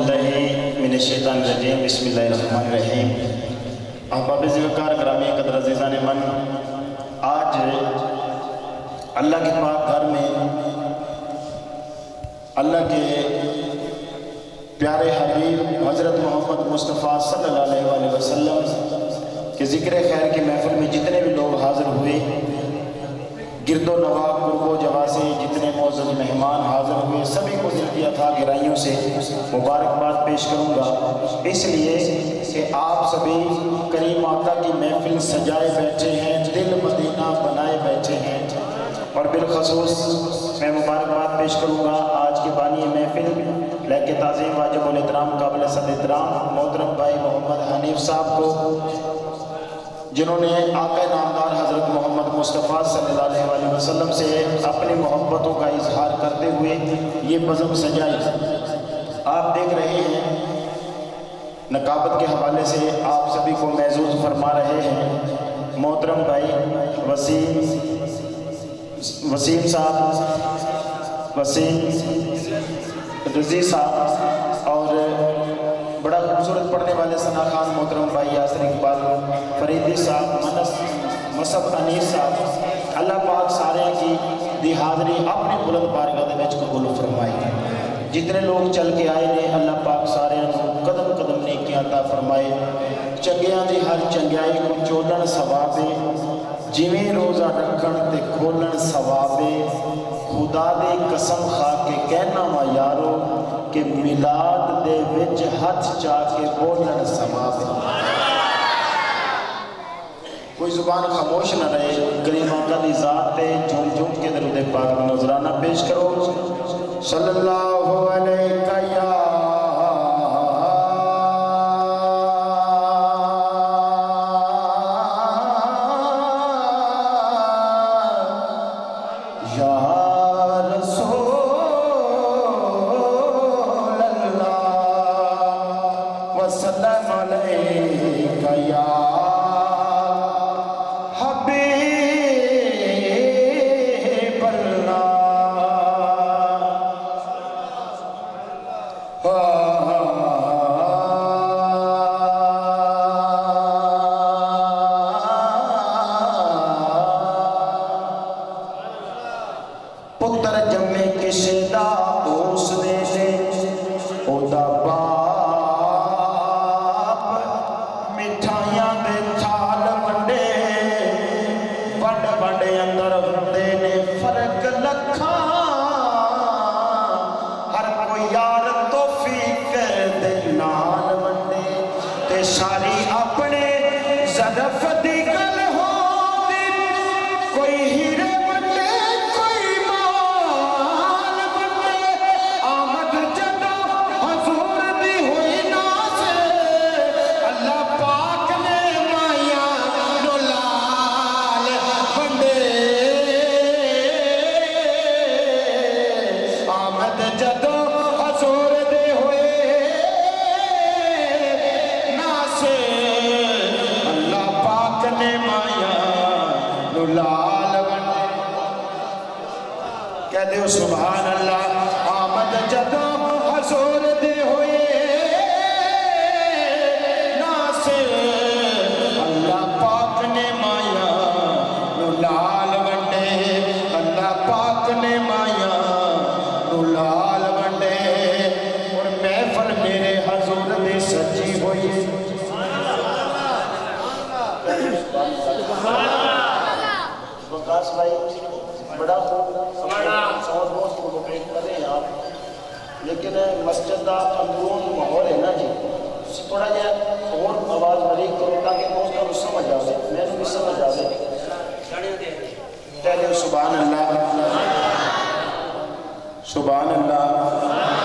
باللہ من الشیطان الرجیم بسم اللہ الرحمن الرحیم۔ احباب ذوالوقار گرامی قدر عزیزان من، آج اللہ کے پاک گھر میں اللہ کے پیارے حبیب حضرت محمد مصطفیٰ صلی اللہ علیہ وآلہ وسلم کے ذکر خیر کی محفل میں جتنے بھی لوگ حاضر ہوئے، گرد و نواح قرب و جواہ سے جتنے معزز مہمان حاضر ہوئے، سبھی کو دل کی اتھا گہرائیوں سے مبارکباد پیش کروں گا، اس لیے کہ آپ سبھی کریم آقا کی محفل سجائے بیٹھے ہیں، دل مدینہ بنائے بیٹھے ہیں، اور بالخصوص میں مبارکباد پیش کروں گا آج کے بانی محفل لہک تعظیم واجب الاحترام قابل صد احترام محترم بھائی محمد حنیف صاحب کو، جنہوں نے آقا نامدار حضرت محمد مصطفیٰ صلی اللہ علیہ وسلم سے اپنی محبتوں کا اظہار کرتے ہوئے یہ بزم سجائی۔ آپ دیکھ رہے ہیں نقابت کے حوالے سے آپ سبھی کو محظوظ فرما رہے ہیں محترم بھائی وسیم صاحب، وسیم رضی صاحب، اور بڑا خوبصورت پڑھنے والے ثنا خان محترم بھائی یاسر اقبال فریدی صاحب، مصعب انیس صاحب، اللہ پاک سارے کی دی حاضری اپنی بلند بارگاہ دے وچ قبول فرمائے۔ جتنے لوگ چل کے آئے نے اللہ پاک سارے کو قدم قدم نیکیاں عطا فرمائے، چنگیاں دی ہر چنگیائی کو چولن ثوابے، جویں روزہ رکھن تے کھولن ثوابے، خدا دی قسم کھا کے کہنا وا یارو کہ میلاد دے وچ ہاتھ چاہ کے بولن ثواب۔ کوئی زبان خاموش نہ رہے، کریم آقا دی ذات پہ جھوم جھوم کے درود پاک نذرانہ پیش کرو۔ صلی اللہ علیہ یا سبحان اللہ، آمد جدو حضور دے ہوئے ناصر، اللہ پاک نے مایا نو لال ونڈے، اللہ پاک نے مایا نو لال ونڈے، اور محفل میرے حضور دے سجی ہوئی۔ وقاص بھائی بڑا خوب سوچ بہت پرووکیٹ کر رہے ہیں آپ، لیکن مسجد کا اندرون ماحول ہے نا جی، تھوڑا جہا اور آواز باریک کرو تاکہ دوست کا سمجھ آئے، میں بھی سمجھ آئے۔ پہلے سبحان اللہ، سبحان اللہ۔